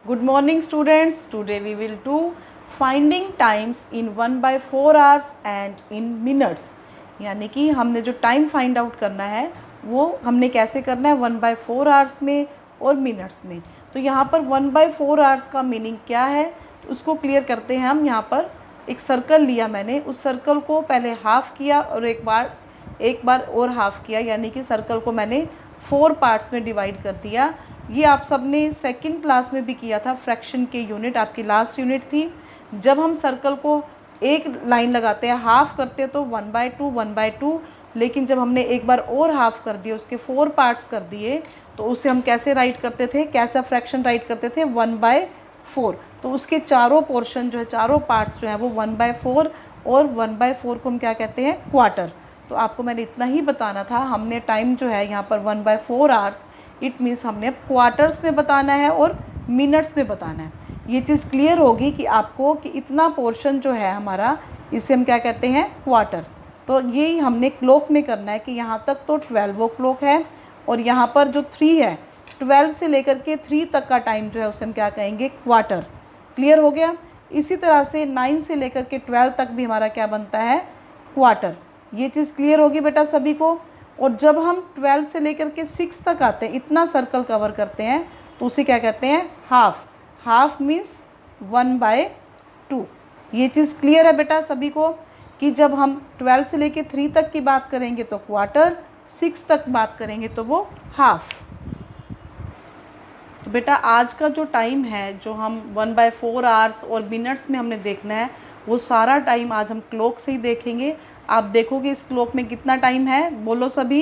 Good morning students. Today we will do finding times in 1/4 hours and in minutes. यानी कि हमने जो time find out करना है वो हमने कैसे करना है 1/4 आवर्स में और मिनट्स में। तो यहाँ पर 1/4 आवर्स का मीनिंग क्या है तो उसको क्लियर करते हैं हम। यहाँ पर एक सर्कल लिया मैंने, उस सर्कल को पहले हाफ़ किया और एक बार और हाफ़ किया, यानी कि सर्कल को मैंने 4 पार्ट्स में डिवाइड कर दिया। ये आप सब ने सेकेंड क्लास में भी किया था, फ्रैक्शन के यूनिट आपकी लास्ट यूनिट थी। जब हम सर्कल को एक लाइन लगाते हैं, हाफ़ करते हैं तो 1/2, लेकिन जब हमने एक बार और हाफ़ कर दिया, उसके 4 पार्ट्स कर दिए, तो उसे हम कैसे राइट करते थे, कैसा फ्रैक्शन राइट करते थे 1/4। तो उसके चारों पोर्शन जो है, चारों पार्ट्स जो है वो 1/4, और 1/4 को हम क्या कहते हैं, क्वार्टर। तो आपको मैंने इतना ही बताना था। हमने टाइम जो है यहाँ पर 1/4 आवर्स, इट मीन्स हमने क्वार्टर्स में बताना है और मिनट्स में बताना है। ये चीज़ क्लियर होगी कि आपको कि इतना पोर्शन जो है हमारा, इसे हम क्या कहते हैं, क्वार्टर। तो यही हमने क्लॉक में करना है कि यहाँ तक तो 12 ओ क्लॉक है, और यहाँ पर जो 3 है, 12 से लेकर के 3 तक का टाइम जो है उसे हम क्या कहेंगे, क्वार्टर। क्लियर हो गया। इसी तरह से 9 से लेकर के 12 तक भी हमारा क्या बनता है, क्वार्टर। ये चीज़ क्लियर होगी बेटा सभी को। और जब हम 12 से लेकर के 6 तक आते हैं, इतना सर्कल कवर करते हैं, तो उसे क्या कहते हैं, हाफ़। Half means 1/2। ये चीज़ क्लियर है बेटा सभी को कि जब हम 12 से लेकर 3 तक की बात करेंगे तो क्वार्टर, 6 तक बात करेंगे तो वो हाफ़। तो बेटा आज का जो टाइम है, जो हम 1/4 आवर्स और मिनट्स में हमने देखना है, वो सारा टाइम आज हम क्लॉक से ही देखेंगे। आप देखोगे इस क्लॉक में कितना टाइम है, बोलो सभी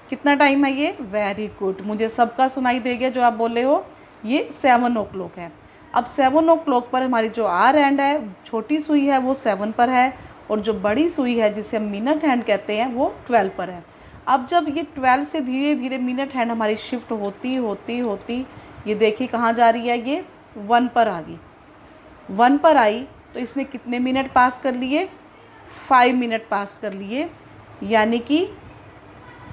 कितना टाइम है ये। वेरी गुड, मुझे सबका सुनाई दे गया जो आप बोले हो। ये 7 ओ क्लॉक है। अब 7 ओ क्लॉक पर हमारी जो आर हैंड है, छोटी सुई है, वो 7 पर है, और जो बड़ी सुई है जिसे हम मिनट हैंड कहते हैं वो 12 पर है। अब जब ये 12 से धीरे धीरे मिनट हैंड हमारी शिफ्ट होती होती होती, ये देखिए कहाँ जा रही है, ये 1 पर आ गई। 1 पर आई तो इसने कितने मिनट पास कर लिए, 5 मिनट पास कर लिए, यानी कि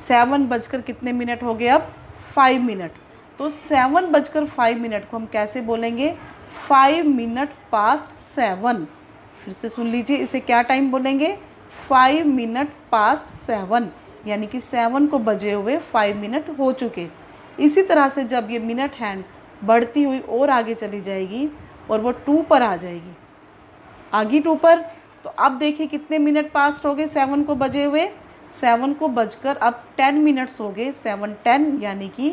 7 बजकर कितने मिनट हो गए, अब 5 मिनट। तो 7 बजकर 5 मिनट को हम कैसे बोलेंगे, 5 मिनट पास्ट 7। फिर से सुन लीजिए, इसे क्या टाइम बोलेंगे, 5 मिनट पास्ट 7, यानी कि 7 को बजे हुए 5 मिनट हो चुके। इसी तरह से जब ये मिनट हैंड बढ़ती हुई और आगे चली जाएगी और वो 2 पर आ जाएगी, आगे 2 पर, तो अब देखिए कितने मिनट पास्ट हो गए 7 को बजे हुए, 7 को बजकर अब 10 मिनट्स हो गए, 7:10, यानी कि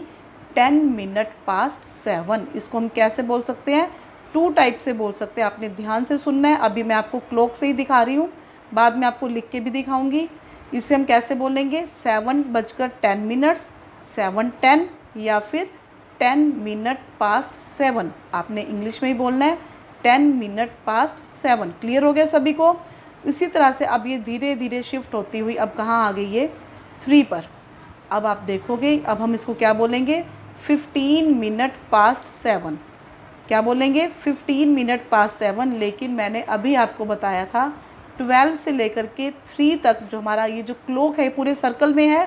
10 मिनट पास्ट 7। इसको हम कैसे बोल सकते हैं, 2 टाइप से बोल सकते हैं। आपने ध्यान से सुनना है, अभी मैं आपको क्लॉक से ही दिखा रही हूँ, बाद में आपको लिख के भी दिखाऊंगी। इसे हम कैसे बोलेंगे, 7 बजकर 10 मिनट्स, 7:10, या फिर 10 मिनट पास्ट 7। आपने इंग्लिश में ही बोलना है, 10 मिनट पास्ट 7। क्लियर हो गया सभी को। इसी तरह से अब ये धीरे धीरे शिफ्ट होती हुई अब कहाँ आ गई, ये 3 पर। अब आप देखोगे, अब हम इसको क्या बोलेंगे, 15 मिनट पास्ट 7। क्या बोलेंगे, 15 मिनट पास्ट 7। लेकिन मैंने अभी आपको बताया था 12 से लेकर के 3 तक जो हमारा ये जो क्लॉक है पूरे सर्कल में है,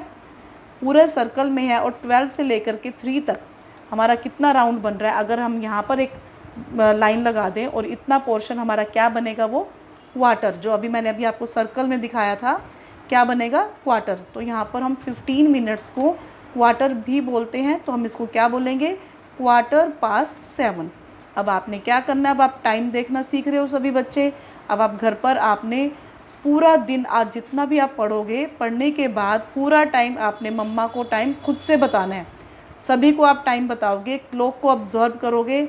पूरे सर्कल में है, और 12 से लेकर के 3 तक हमारा कितना राउंड बन रहा है। अगर हम यहाँ पर एक लाइन लगा दें और इतना पोर्शन हमारा क्या बनेगा, वो क्वार्टर, जो अभी मैंने अभी आपको सर्कल में दिखाया था, क्या बनेगा, क्वार्टर। तो यहाँ पर हम 15 मिनट्स को क्वार्टर भी बोलते हैं, तो हम इसको क्या बोलेंगे, क्वार्टर पास्ट 7। अब आपने क्या करना है, अब आप टाइम देखना सीख रहे हो सभी बच्चे। अब आप घर पर आपने पूरा दिन, आज जितना भी आप पढ़ोगे, पढ़ने के बाद पूरा टाइम आपने मम्मा को टाइम खुद से बताना है। सभी को आप टाइम बताओगे, क्लॉक को ऑब्जर्व करोगे,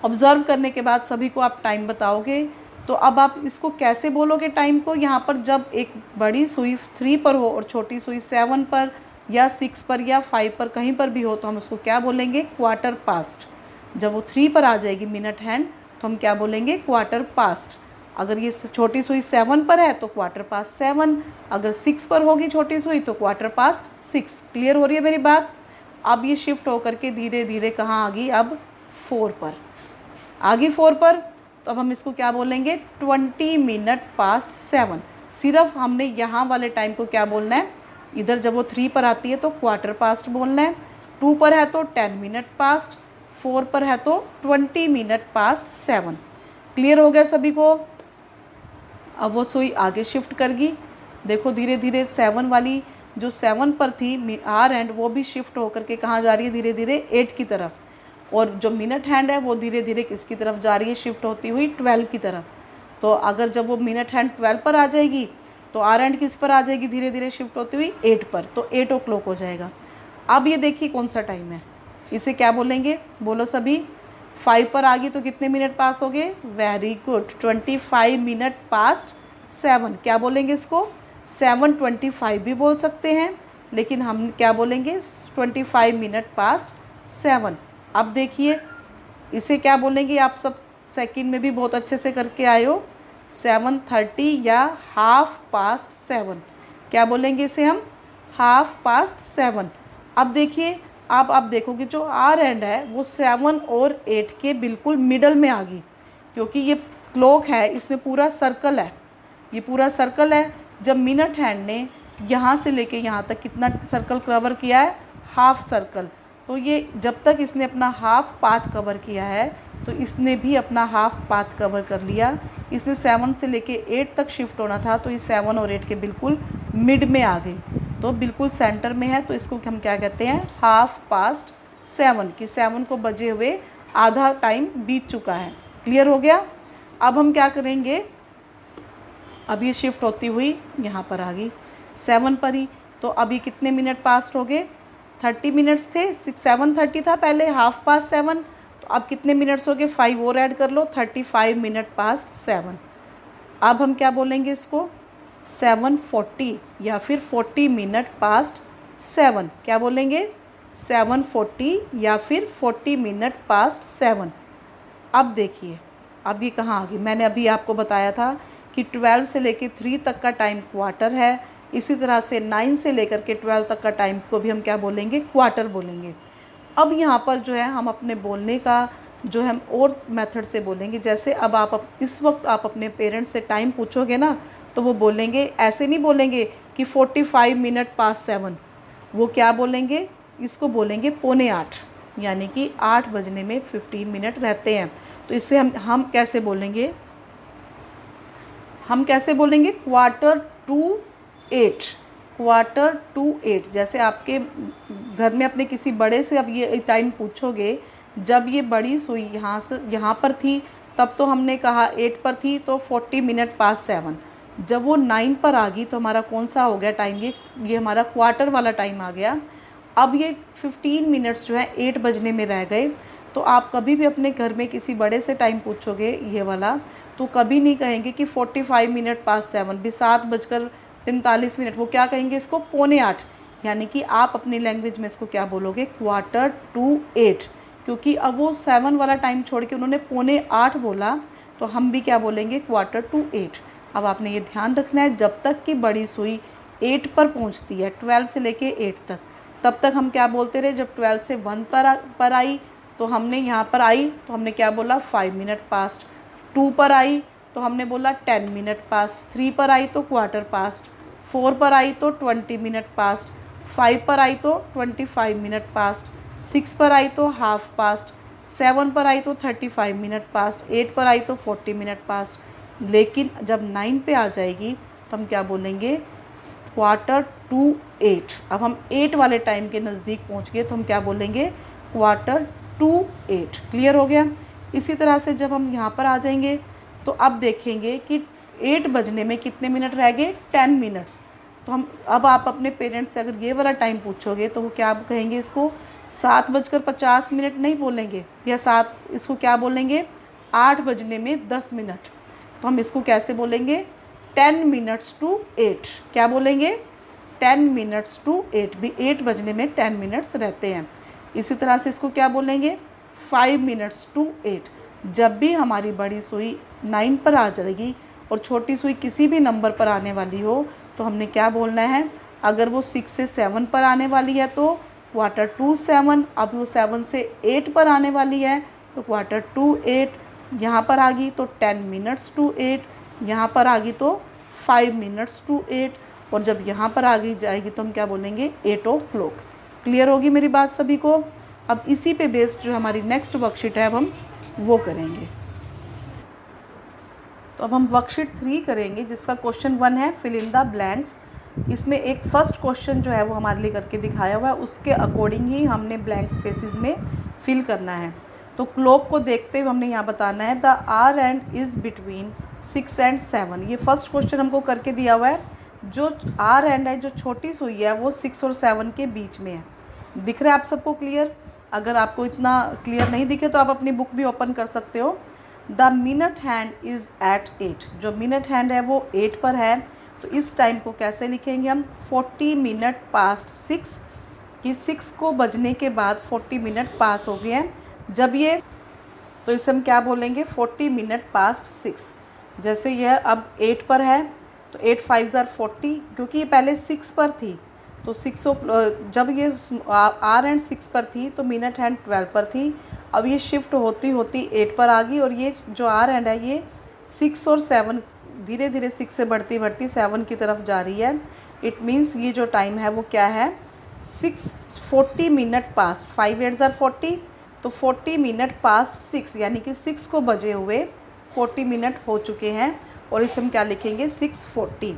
ऑब्ज़र्व करने के बाद सभी को आप टाइम बताओगे। तो अब आप इसको कैसे बोलोगे टाइम को, यहाँ पर जब एक बड़ी सुई 3 पर हो और छोटी सुई 7 पर या 6 पर या 5 पर कहीं पर भी हो, तो हम उसको क्या बोलेंगे, क्वार्टर पास्ट। जब वो 3 पर आ जाएगी मिनट हैंड, तो हम क्या बोलेंगे, क्वार्टर पास्ट। अगर ये छोटी सुई 7 पर है तो क्वार्टर पास्ट 7, अगर 6 पर होगी छोटी सुई तो क्वार्टर पास्ट 6। क्लियर हो रही है मेरी बात। अब ये शिफ्ट होकर के धीरे धीरे कहाँ आ गई, अब 4 पर आगे, 4 पर। तो अब हम इसको क्या बोलेंगे, 20 मिनट पास्ट 7। सिर्फ हमने यहाँ वाले टाइम को क्या बोलना है, इधर जब वो 3 पर आती है तो क्वार्टर पास्ट बोलना है, 2 पर है तो 10 मिनट पास्ट, 4 पर है तो 20 मिनट पास्ट 7। क्लियर हो गया सभी को। अब वो सुई आगे शिफ्ट करेगी, देखो धीरे धीरे 7 वाली जो 7 पर थी आर एंड, वो भी शिफ्ट होकर के कहाँ जा रही है, धीरे धीरे 8 की तरफ। और जो मिनट हैंड है वो धीरे धीरे किसकी तरफ जा रही है, शिफ्ट होती हुई 12 की तरफ। तो अगर जब वो मिनट हैंड 12 पर आ जाएगी तो आर एंड किस पर आ जाएगी, धीरे धीरे शिफ्ट होती हुई 8 पर, तो 8 ओ क्लॉक हो जाएगा। अब ये देखिए कौन सा टाइम है, इसे क्या बोलेंगे, बोलो सभी। 5 पर आ गई तो कितने मिनट पास हो गए, वेरी गुड, 25 मिनट पास्ट 7। क्या बोलेंगे इसको, 7:25 भी बोल सकते हैं, लेकिन हम क्या बोलेंगे, 25 मिनट पास्ट 7। अब देखिए इसे क्या बोलेंगे, आप सब सेकंड में भी बहुत अच्छे से करके आए हो, 7:30 या हाफ पास्ट 7। क्या बोलेंगे इसे हम, हाफ पास्ट 7। अब देखिए आप देखोगे जो आर एंड है वो 7 और 8 के बिल्कुल मिडल में आ गई, क्योंकि ये क्लॉक है, इसमें पूरा सर्कल है, ये पूरा सर्कल है। जब मिनट हैंड ने यहाँ से लेके यहाँ तक कितना सर्कल कवर किया है, हाफ सर्कल, तो ये जब तक इसने अपना हाफ पाथ कवर किया है तो इसने भी अपना हाफ पाथ कवर कर लिया। इसने 7 से लेके 8 तक शिफ्ट होना था, तो ये 7 और 8 के बिल्कुल मिड में आ गई, तो बिल्कुल सेंटर में है, तो इसको हम क्या कहते हैं, हाफ पास्ट 7, कि 7 को बजे हुए आधा टाइम बीत चुका है। क्लियर हो गया। अब हम क्या करेंगे, अब ये शिफ्ट होती हुई यहाँ पर आ गई 7 पर ही, तो अभी कितने मिनट पास्ट हो गए, 30 मिनट्स थे, 7:30 था पहले, हाफ पास्ट 7, तो अब कितने मिनट्स हो गए, 5 और ऐड कर लो, 35 मिनट पास्ट 7। अब हम क्या बोलेंगे इसको, 7:40 या फिर 40 मिनट पास्ट 7। क्या बोलेंगे, 7:40 या फिर 40 मिनट पास्ट 7। अब देखिए अब ये कहाँ आ गई, मैंने अभी आपको बताया था कि 12 से लेके 3 तक का टाइम क्वार्टर है, इसी तरह से 9 से लेकर के 12 तक का टाइम को भी हम क्या बोलेंगे, क्वार्टर बोलेंगे। अब यहाँ पर जो है हम अपने बोलने का जो है हम और मेथड से बोलेंगे। जैसे अब इस वक्त आप अपने पेरेंट्स से टाइम पूछोगे ना, तो वो बोलेंगे, ऐसे नहीं बोलेंगे कि 45 मिनट पास्ट 7, वो क्या बोलेंगे, इसको बोलेंगे 7:45, यानी कि 8 बजने में 15 मिनट रहते हैं। तो इससे हम कैसे बोलेंगे, हम कैसे बोलेंगे, 7:45, 7:45। जैसे आपके घर में अपने किसी बड़े से अब ये टाइम पूछोगे, जब ये बड़ी सुई यहाँ से यहाँ पर थी तब तो हमने कहा 8 पर थी, तो 40 मिनट पास्ट 7। जब वो 9 पर आ गई तो हमारा कौन सा हो गया टाइम, ये हमारा क्वार्टर वाला टाइम आ गया। अब ये 15 मिनट्स जो है 8 बजने में रह गए। तो आप कभी भी अपने घर में किसी बड़े से टाइम पूछोगे ये वाला, तो कभी नहीं कहेंगे कि 45 मिनट पास्ट 7 भी, 7:45 मिनट, वो क्या कहेंगे इसको 7:45, यानी कि आप अपनी लैंग्वेज में इसको क्या बोलोगे, 7:45, क्योंकि अब वो 7 वाला टाइम छोड़ के उन्होंने 7:45 बोला, तो हम भी क्या बोलेंगे, 7:45। अब आपने ये ध्यान रखना है, जब तक कि बड़ी सुई 8 पर पहुंचती है, 12 से लेके 8 तक, तब तक हम क्या बोलते रहे। जब 12 से 1 पर आई तो हमने यहाँ पर आई तो हमने क्या बोला, 5 मिनट पास्ट। 2 पर आई तो हमने बोला 10 मिनट पास्ट। 3 पर आई तो क्वार्टर पास्ट। 4 पर आई तो 20 मिनट पास्ट। 5 पर आई तो 25 मिनट पास्ट। 6 पर आई तो हाफ पास्ट। 7 पर आई तो 35 मिनट पास्ट। 8 पर आई तो 40 मिनट पास्ट। लेकिन जब 9 पे आ जाएगी तो हम क्या बोलेंगे, 7:45। अब हम 8 वाले टाइम के नज़दीक पहुंच गए तो हम क्या बोलेंगे, 7:45। क्लियर हो गया। इसी तरह से जब हम यहाँ पर आ जाएंगे तो अब देखेंगे कि 8 बजने में कितने मिनट रह गए, 10 मिनट्स। तो हम अब आप अपने पेरेंट्स से अगर ये वाला टाइम पूछोगे तो वो क्या कहेंगे, इसको 7:50 नहीं बोलेंगे, या 7, इसको क्या बोलेंगे, 8 बजने में 10 मिनट। तो हम इसको कैसे बोलेंगे, 10 मिनट्स टू 8। क्या बोलेंगे, 10 मिनट्स टू 8, भी 8 बजने में 10 मिनट्स रहते हैं। इसी तरह से इसको क्या बोलेंगे, 5 मिनट्स टू 8। जब भी हमारी बड़ी सुई 9 पर आ जाएगी और छोटी सुई किसी भी नंबर पर आने वाली हो तो हमने क्या बोलना है, अगर वो 6 से 7 पर आने वाली है तो 7:45। अब वो 7 से 8 पर आने वाली है तो 7:45। यहाँ पर आ गई तो 10 मिनट्स टू 8, यहाँ पर आ गई तो 5 मिनट्स टू 8, और जब यहाँ पर आ गई जाएगी तो हम क्या बोलेंगे, 8 o'clock। क्लियर होगी मेरी बात सभी को। अब इसी पे बेस्ड जो हमारी नेक्स्ट वर्कशीट है अब हम वो करेंगे। तो अब हम वर्कशीट 3 करेंगे जिसका क्वेश्चन 1 है फिल इन द ब्लैंक्स। इसमें एक फर्स्ट क्वेश्चन जो है वो हमारे लिए करके दिखाया हुआ है, उसके अकॉर्डिंग ही हमने ब्लैंक स्पेसेस में फिल करना है। तो क्लॉक को देखते हुए हमने यहाँ बताना है the hour hand is between 6 and 7। ये फर्स्ट क्वेश्चन हमको करके दिया हुआ है। जो आर एंड है, जो छोटी सुई है, वो 6 और 7 के बीच में है। दिख रहा है आप सबको क्लियर? अगर आपको इतना क्लियर नहीं दिखे तो आप अपनी बुक भी ओपन कर सकते हो। The minute hand is at 8। जो मिनट हैंड है वो 8 पर है। तो इस टाइम को कैसे लिखेंगे हम? 40 मिनट पास्ट 6 कि 6 को बजने के बाद 40 मिनट पास हो गए हैं जब ये, तो इसे हम क्या बोलेंगे? 40 मिनट पास्ट 6। जैसे यह अब 8 पर है तो 8 5 ज़ार 40, क्योंकि ये पहले 6 पर थी तो 6 जब ये आर एंड 6 पर थी तो मिनट हैंड 12 पर थी। अब ये शिफ्ट होती होती 8 पर आ गई और ये जो आर एंड है ये 6 और 7 धीरे धीरे 6 से बढ़ती बढ़ती 7 की तरफ जा रही है। इट मीन्स ये जो टाइम है वो क्या है? 6:40 मिनट पास्ट। 5 8 ज़ार 40, तो 40 मिनट पास्ट 6 यानी कि 6 को बजे हुए 40 मिनट हो चुके हैं और इसे हम क्या लिखेंगे? 6:40।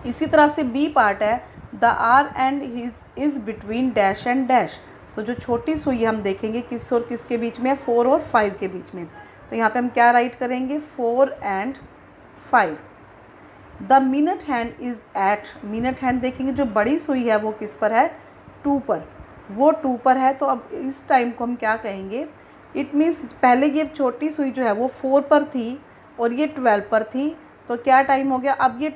इसी तरह से बी पार्ट है the hour hand his is between dash and dash. तो जो छोटी सुई हम देखेंगे किस और किसके बीच में है? 4 और 5 के बीच में। तो यहाँ पे हम क्या राइट करेंगे? 4 and 5। The minute hand is at, minute hand देखेंगे जो बड़ी सुई है वो किस पर है? 2 पर। वो 2 पर है तो अब इस टाइम को हम क्या कहेंगे? इट मीन्स पहले ये छोटी सुई जो है वो 4 पर थी और ये 12 पर थी, तो क्या टाइम हो गया? अब ये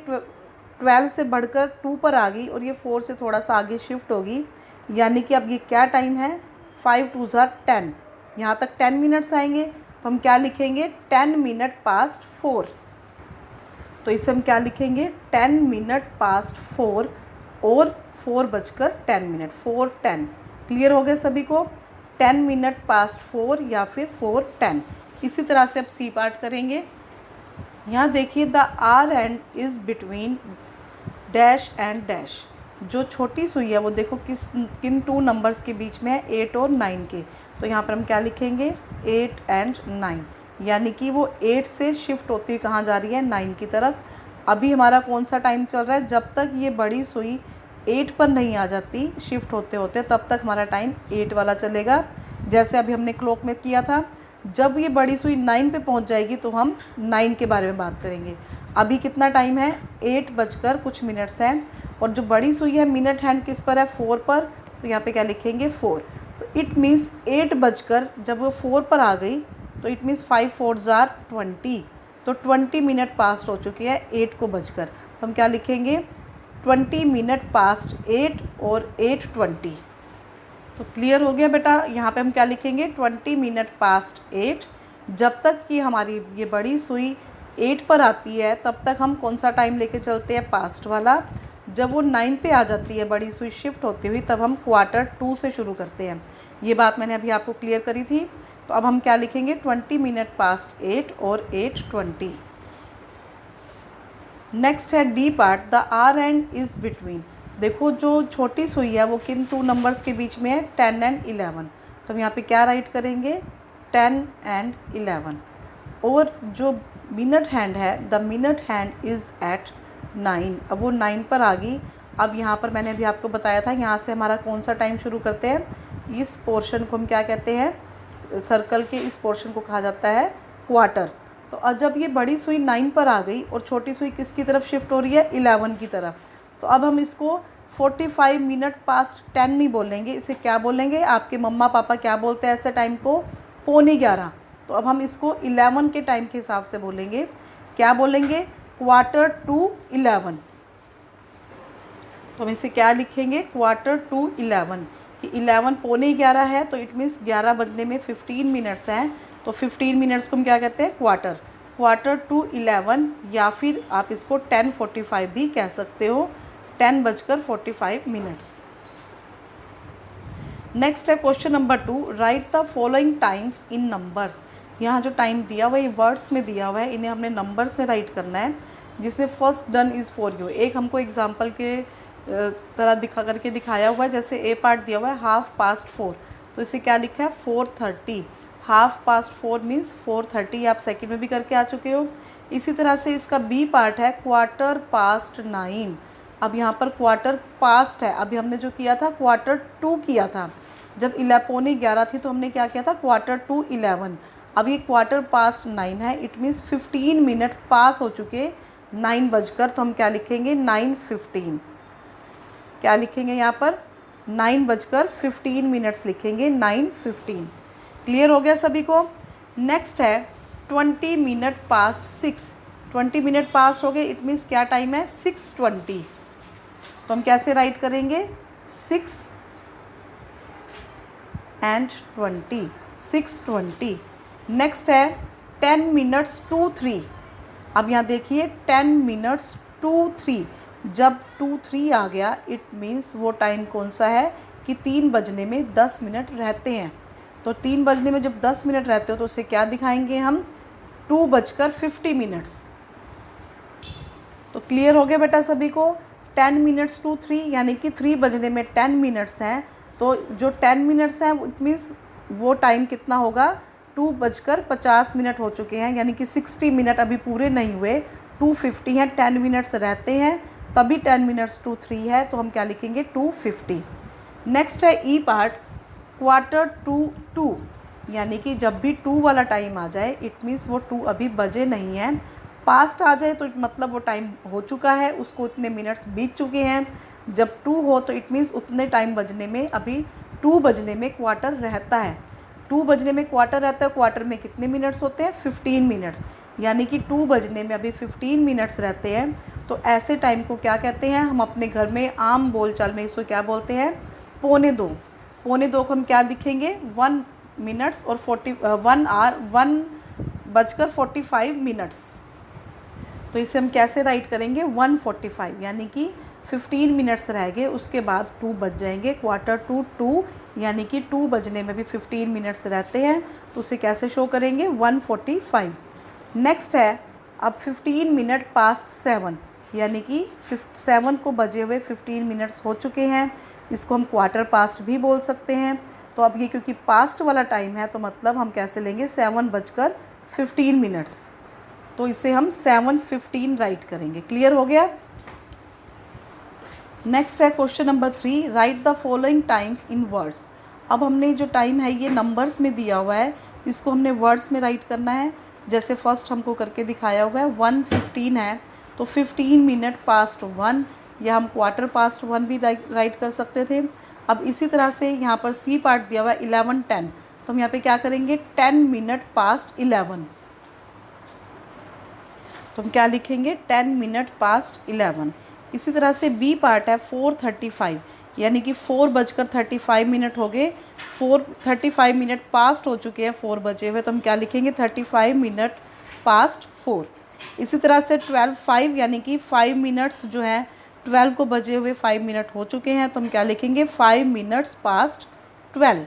12 से बढ़कर 2 पर आ गई और ये 4 से थोड़ा सा आगे शिफ्ट होगी, यानी कि अब ये क्या टाइम है? 5 2 ज़ार 10। यहाँ तक 10 मिनट्स आएंगे तो हम क्या लिखेंगे? 10 मिनट पास्ट 4। तो इसे हम क्या लिखेंगे? 10 मिनट पास्ट 4 और 4 बजकर 10 मिनट, 4:10। क्लियर हो गया सभी को? 10 मिनट पास्ट 4 या फिर 4:10। इसी तरह से अब सी पार्ट करेंगे। यहाँ देखिए the hour hand is between dash and dash. जो छोटी सुई है वो देखो किन 2 नंबर्स के बीच में है? 8 और 9 के। तो यहाँ पर हम क्या लिखेंगे? 8 and 9, यानी कि वो 8 से शिफ्ट होती हुई कहाँ जा रही है? 9 की तरफ। अभी हमारा कौन सा टाइम चल रहा है? जब तक ये बड़ी सुई 8 पर नहीं आ जाती शिफ्ट होते होते तब तक हमारा टाइम 8 वाला चलेगा। जैसे अभी हमने क्लॉक में किया था, जब ये बड़ी सुई 9 पे पहुंच जाएगी तो हम 9 के बारे में बात करेंगे। अभी कितना टाइम है? 8 बजकर कुछ मिनट्स हैं और जो बड़ी सुई है मिनट हैंड किस पर है? 4 पर। तो यहाँ पे क्या लिखेंगे? 4। तो इट मीन्स 8 बजकर जब वो 4 पर आ गई तो इट मीन्स 5 4 ज़ार 20। तो 20 मिनट पास्ट हो चुके हैं 8 को बजकर। तो हम क्या लिखेंगे? 20 मिनट पास्ट 8 और 8:20। तो क्लियर हो गया बेटा? यहाँ पे हम क्या लिखेंगे? 20 मिनट पास्ट 8। जब तक कि हमारी ये बड़ी सुई 8 पर आती है तब तक हम कौन सा टाइम लेके चलते हैं? पास्ट वाला। जब वो 9 पे आ जाती है बड़ी सुई शिफ्ट होती हुई तब हम 1/4 से शुरू करते हैं। ये बात मैंने अभी आपको क्लियर करी थी। तो अब हम क्या लिखेंगे? 20 मिनट पास्ट 8 और 8:20। नेक्स्ट है D part the hour hand is between. देखो जो छोटी सुई है वो किन 2 नंबर्स के बीच में है? 10 and 11। तो हम यहाँ पे क्या राइट करेंगे? 10 and 11। और जो मिनट हैंड है the minute hand is at 9। अब वो 9 पर आ गई। अब यहाँ पर मैंने अभी आपको बताया था यहाँ से हमारा कौन सा टाइम शुरू करते हैं? इस पोर्शन को हम क्या कहते हैं? सर्कल के इस पोर्शन को कहा जाता है क्वार्टर। तो जब ये बड़ी सुई 9 पर आ गई और छोटी सुई किसकी तरफ शिफ्ट हो रही है? 11 की तरफ। तो अब हम इसको 45 मिनट पास्ट 10 नहीं बोलेंगे, इसे क्या बोलेंगे? आपके मम्मा पापा क्या बोलते हैं ऐसे टाइम को? 11:15। तो अब हम इसको 11 के टाइम के हिसाब से बोलेंगे। क्या बोलेंगे? 11:45। तो हम इसे क्या लिखेंगे? 11:45 कि 11 है तो इट मीन्स 11 बजने में 15 मिनट्स हैं। तो 15 मिनट्स को हम क्या कहते हैं? 11:15 या फिर आप इसको 10:45 भी कह सकते हो, 10:45। नेक्स्ट है question number 2 right the following times in numbers. यहाँ जो टाइम दिया हुआ है ये वर्ड्स में दिया हुआ है, इन्हें हमने नंबर्स में राइट करना है। जिसमें first done is for you, एक हमको एग्जांपल के तरह दिखाया हुआ है। जैसे ए पार्ट दिया हुआ है 4:30। तो इसे क्या लिखा है 4:30। 4:30 मीन्स 4:30, आप सेकंड में भी करके आ चुके हो। इसी तरह से इसका बी पार्ट है 9:15। अब यहाँ पर क्वार्टर पास्ट है, अभी हमने जो किया था Q2 किया था, जब 11:45 थी तो हमने क्या किया था Q2 11। अब ये 9:15 है, इट मीन्स 15 मिनट पास हो चुके 9 बजकर, तो हम क्या लिखेंगे 9:15। क्या लिखेंगे यहाँ पर 9:15 लिखेंगे 9:15। क्लियर हो गया सभी को। नेक्स्ट है 20 मिनट पास्ट 6। 20 मिनट पास हो गए, इट मीन्स क्या टाइम है 6:20। तो हम कैसे राइट करेंगे 6:20। नेक्स्ट है 10 मिनट्स टू 3। अब यहाँ देखिए 10 मिनट्स टू 3, जब 2:03 आ गया इट मीन्स वो टाइम कौन सा है कि 3 बजने में 10 मिनट रहते हैं। तो 3 बजने में जब 10 मिनट रहते हो तो उसे क्या दिखाएंगे हम 2:50। तो क्लियर हो गया बेटा सभी को। 10 मिनट्स टू 3 यानी कि 3 बजने में 10 मिनट्स हैं, तो जो 10 मिनट्स हैं इट मीन्स वो टाइम कितना होगा 2:50 हो चुके हैं, यानी कि 60 मिनट अभी पूरे नहीं हुए, 2:50 हैं, 10 मिनट्स रहते हैं तभी 10 मिनट्स टू 3 है, तो हम क्या लिखेंगे 2:50। नेक्स्ट है ई पार्ट Q2 यानी कि जब भी 2 वाला टाइम आ जाए इट मीन्स वो 2 अभी बजे नहीं हैं। पास्ट आ जाए तो मतलब वो टाइम हो चुका है, उसको उतने मिनट्स बीत चुके हैं। जब 2 हो तो इट मीन्स उतने टाइम बजने में अभी 2 बजने में क्वार्टर रहता है। 2 बजने में क्वार्टर रहता है, क्वार्टर में कितने मिनट्स होते हैं 15 मिनट्स, यानी कि 2 बजने में अभी 15 मिनट्स रहते हैं। तो ऐसे टाइम को क्या कहते हैं, हम अपने घर में आम बोलचाल में इसको क्या बोलते हैं 1:45। 1:45 को हम क्या लिखेंगे 1 मिनट्स और 1 आवर 1:45। तो इसे हम कैसे राइट करेंगे 1:45, यानी कि 15 मिनट्स रह गए, उसके बाद 2 बज जाएंगे। Q2 2 यानी कि 2 बजने में भी 15 मिनट्स रहते हैं, तो उसे कैसे शो करेंगे 1:45। नेक्स्ट है अब 15 मिनट पास्ट 7, यानी कि 7 को बजे हुए 15 मिनट्स हो चुके हैं, इसको हम क्वार्टर पास्ट भी बोल सकते हैं। तो अब ये क्योंकि पास्ट वाला टाइम है तो मतलब हम कैसे लेंगे 7:15, तो इसे हम 7:15 राइट करेंगे। क्लियर हो गया। नेक्स्ट है question number 3, right the following times in words. अब हमने जो टाइम है ये नंबर्स में दिया हुआ है, इसको हमने वर्ड्स में राइट करना है। जैसे फर्स्ट हमको करके दिखाया हुआ है 1:15 है, तो 15 मिनट पास्ट 1, या हम क्वार्टर पास्ट 1 भी राइट कर सकते थे। अब इसी तरह से यहाँ पर सी पार्ट दिया हुआ है 11:10, तो हम यहाँ पे क्या करेंगे 10 मिनट पास्ट 11, तो हम क्या लिखेंगे 10 मिनट पास्ट 11। इसी तरह से बी पार्ट है 4:35, यानी कि 4:35 हो गए, 4:35 मिनट पास्ट हो चुके हैं 4 बजे हुए, तो हम क्या लिखेंगे 35 मिनट पास्ट 4। इसी तरह से 12:05 यानी कि 5 मिनट्स जो हैं 12 को बजे हुए 5 मिनट हो चुके हैं, तो हम क्या लिखेंगे 5 मिनट्स पास्ट 12।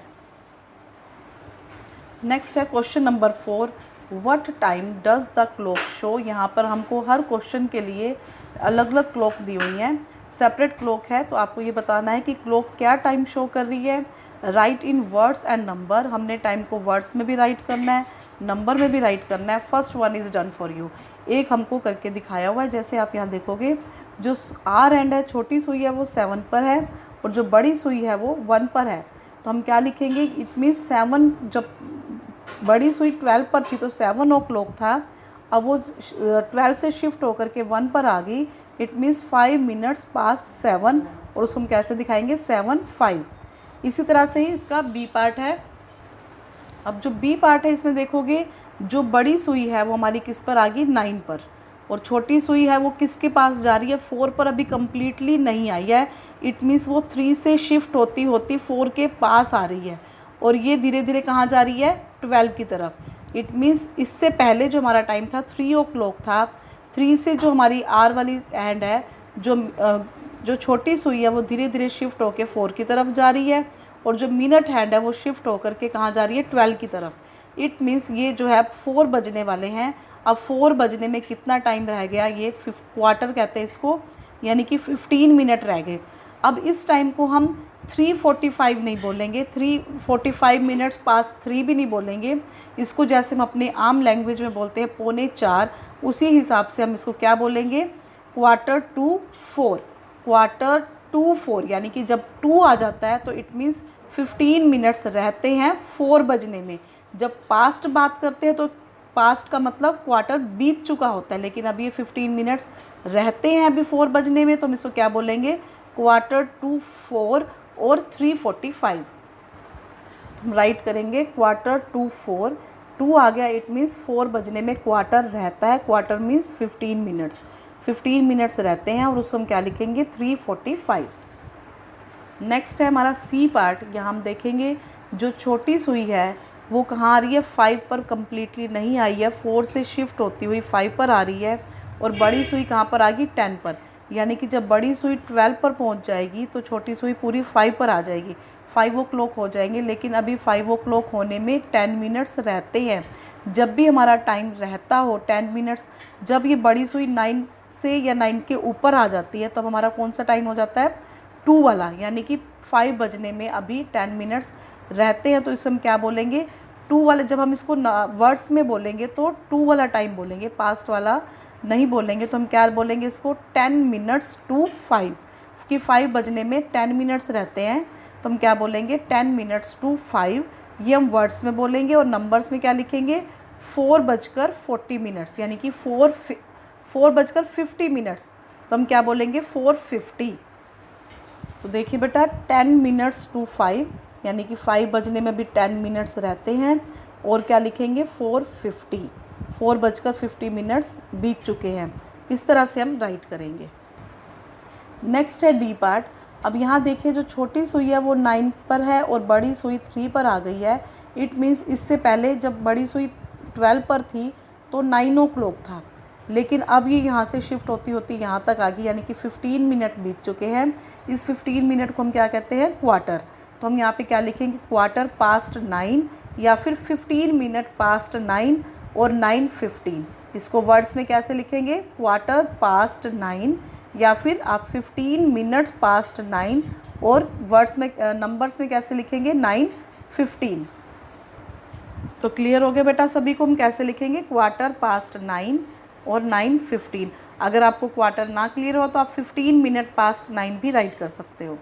नेक्स्ट है question number 4, what time does the clock show. यहाँ पर हमको हर क्वेश्चन के लिए अलग अलग क्लॉक दी हुई हैं, सेपरेट क्लॉक है, तो आपको ये बताना है कि क्लॉक क्या टाइम शो कर रही है। Right in words and number, हमने टाइम को वर्ड्स में भी राइट करना है, नंबर में भी राइट करना है। First one is done for you, एक हमको करके दिखाया हुआ है। जैसे आप यहाँ देखोगे जो आर एंड है, छोटी सुई है वो 7 पर है और जो बड़ी सुई है वो 1 पर है, तो हम क्या लिखेंगे इट मीन्स 7, जब बड़ी सुई 12 पर थी तो 7 o'clock था, अब वो 12 से शिफ्ट होकर के 1 पर आ गई, इट मीन्स 5 मिनट्स पास्ट 7, और उसको हम कैसे दिखाएंगे 7:05। इसी तरह से ही इसका बी पार्ट है। अब जो बी पार्ट है इसमें देखोगे जो बड़ी सुई है वो हमारी किस पर आ गई 9 पर, और छोटी सुई है वो किसके पास जा रही है 4 पर, अभी कम्प्लीटली नहीं आई है, इट मीन्स वो 3 से शिफ्ट होती होती 4 के पास आ रही है, और ये धीरे धीरे कहाँ जा रही है 12 की तरफ। इट मीन्स इससे पहले जो हमारा टाइम था 3 o'clock था, 3 से जो हमारी आर वाली हैंड है, जो छोटी सुई है वो धीरे धीरे शिफ्ट होकर 4 की तरफ जा रही है, और जो मिनट हैंड है वो शिफ्ट होकर के कहाँ जा रही है 12 की तरफ। इट मीन्स ये जो है 4 बजने वाले हैं। अब 4 बजने में कितना टाइम रह गया, ये क्वार्टर कहते हैं इसको, यानी कि 15 मिनट रह गए। अब इस टाइम को हम 3:45 नहीं बोलेंगे, 3:45 मिनट्स पास 3 भी नहीं बोलेंगे। इसको जैसे हम अपने आम लैंग्वेज में बोलते हैं 3:45, उसी हिसाब से हम इसको क्या बोलेंगे, 3:45। 4:45 यानी कि जब 2 आ जाता है तो इट मीन्स 15 मिनट्स रहते हैं 4 बजने में। जब पास्ट बात करते हैं तो पास्ट का मतलब क्वार्टर बीत चुका होता है, लेकिन अब ये 15 मिनट्स रहते हैं अभी 4 बजने में, तो हम इसको क्या बोलेंगे, 4:45 और 3:45। हम राइट करेंगे 4:45, 2 आ गया, इट मीन्स 4 बजने में क्वार्टर रहता है। क्वार्टर मीन्स 15 मिनट्स, 15 मिनट्स रहते हैं, और उसको हम क्या लिखेंगे, 3:45। नेक्स्ट है हमारा सी पार्ट। यहाँ हम देखेंगे जो छोटी सुई है वो कहाँ आ रही है, 5 पर कम्प्लीटली नहीं आई है, 4 से शिफ्ट होती हुई 5 पर आ रही है, और बड़ी सुई कहाँ पर आ गई, 10 पर। यानी कि जब बड़ी सुई 12 पर पहुँच जाएगी तो छोटी सुई पूरी 5 पर आ जाएगी, 5 o'clock हो जाएंगे। लेकिन अभी 5 o'clock होने में 10 मिनट्स रहते हैं। जब भी हमारा टाइम रहता हो 10 मिनट्स, जब ये बड़ी सुई 9 से या 9 के ऊपर आ जाती है, तब हमारा कौन सा टाइम हो जाता है, 2 वाला, यानी कि 5 बजने में अभी 10 मिनट्स रहते हैं। तो इसे हम क्या बोलेंगे, 2 वाले। जब हम इसको वर्ड्स में बोलेंगे तो 2 वाला टाइम बोलेंगे, पास्ट वाला नहीं बोलेंगे। तो हम क्या बोलेंगे इसको, 10 मिनट्स टू 5, कि 5 बजने में 10 मिनट्स रहते हैं, तो हम क्या बोलेंगे, 10 मिनट्स टू 5। ये हम वर्ड्स में बोलेंगे, और नंबर्स में क्या लिखेंगे, 4:40, यानी कि 4:50 मिनट्स, तो हम क्या बोलेंगे, 4:50। तो देखिए बेटा, 10 मिनट्स टू 5, यानी कि 5 बजने में भी 10 मिनट्स रहते हैं, और क्या लिखेंगे, 4:50, 4:50 मिनट्स बीत चुके हैं। इस तरह से हम राइट करेंगे। नेक्स्ट है डी पार्ट। अब यहाँ देखिए जो छोटी सुई है वो 9 पर है और बड़ी सुई 3 पर आ गई है। इट मीन्स इससे पहले जब बड़ी सुई 12 पर थी तो 9 o'clock था, लेकिन अब ये यहाँ से शिफ्ट होती होती यहाँ तक आ गई, यानी कि 15 मिनट बीत चुके हैं। इस 15 मिनट को हम क्या कहते हैं, क्वार्टर। तो हम यहाँ पे क्या लिखेंगे, 9:15, या फिर 15 मिनट पास्ट 9 और 9:15। इसको वर्ड्स में कैसे लिखेंगे, 9:15, या फिर आप 15 मिनट्स पास्ट 9, और वर्ड्स में नंबर्स में कैसे लिखेंगे, 9:15। तो क्लियर हो गया बेटा सभी को हम कैसे लिखेंगे, 9:15 और 9:15। अगर आपको क्वार्टर ना क्लियर हो तो आप 15 मिनट पास्ट 9 भी राइट कर सकते हो।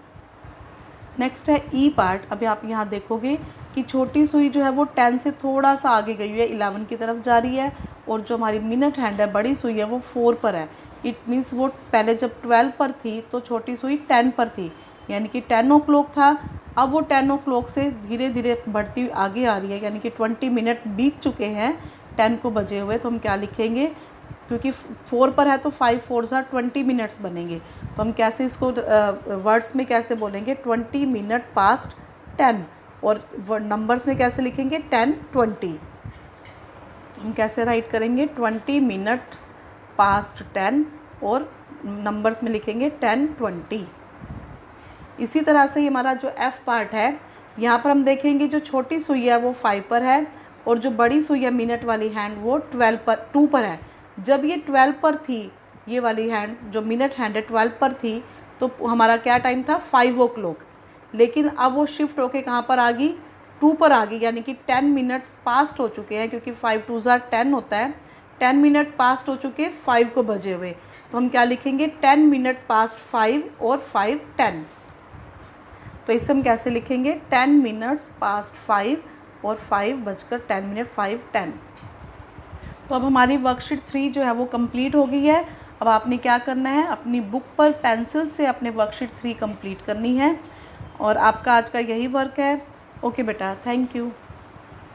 नेक्स्ट है ई पार्ट। अभी आप यहाँ देखोगे कि छोटी सुई जो है वो 10 से थोड़ा सा आगे गई हुई है, 11 की तरफ जा रही है, और जो हमारी मिनट हैंड है, बड़ी सुई है, वो 4 पर है। इट मीन्स वो पहले जब 12 पर थी तो छोटी सुई 10 पर थी, यानी कि 10 o'clock था। अब वो 10 o'clock से धीरे धीरे बढ़ती हुई आगे आ रही है, यानी कि 20 मिनट बीत चुके हैं 10 को बजे हुए। तो हम क्या लिखेंगे, क्योंकि 4 पर है तो 5 4 20 मिनट्स बनेंगे। तो हम कैसे इसको वर्ड्स में कैसे बोलेंगे, 20 मिनट पास्ट 10, और नंबर्स में कैसे लिखेंगे, 10:20। हम कैसे राइट करेंगे, 20 मिनट्स पास्ट 10, और नंबर्स में लिखेंगे 10:20। इसी तरह से हमारा जो एफ़ पार्ट है, यहाँ पर हम देखेंगे जो छोटी सुई है वो 5 पर है, और जो बड़ी सुई है मिनट वाली हैंड वो 2 पर है। जब ये 12 पर थी, ये वाली हैंड जो मिनट हैंड है 12 पर थी, तो हमारा क्या टाइम था, 5 o'clock। लेकिन अब वो शिफ्ट होके कहाँ पर आ गई, 2 पर आ गई, यानी कि 10 मिनट पास्ट हो चुके हैं, क्योंकि 5 2 10 होता है। 10 मिनट पास्ट हो चुके 5 को बजे हुए। तो हम क्या लिखेंगे, 10 मिनट पास्ट 5 और 5:10। तो इसे हम कैसे लिखेंगे, 10 मिनट्स पास्ट 5 और 5:10 5:10। तो अब हमारी वर्कशीट 3 जो है वो कंप्लीट हो गई है। अब आपने क्या करना है, अपनी बुक पर पेंसिल से अपने वर्कशीट 3 कंप्लीट करनी है, और आपका आज का यही वर्क है। ओके बेटा, थैंक यू।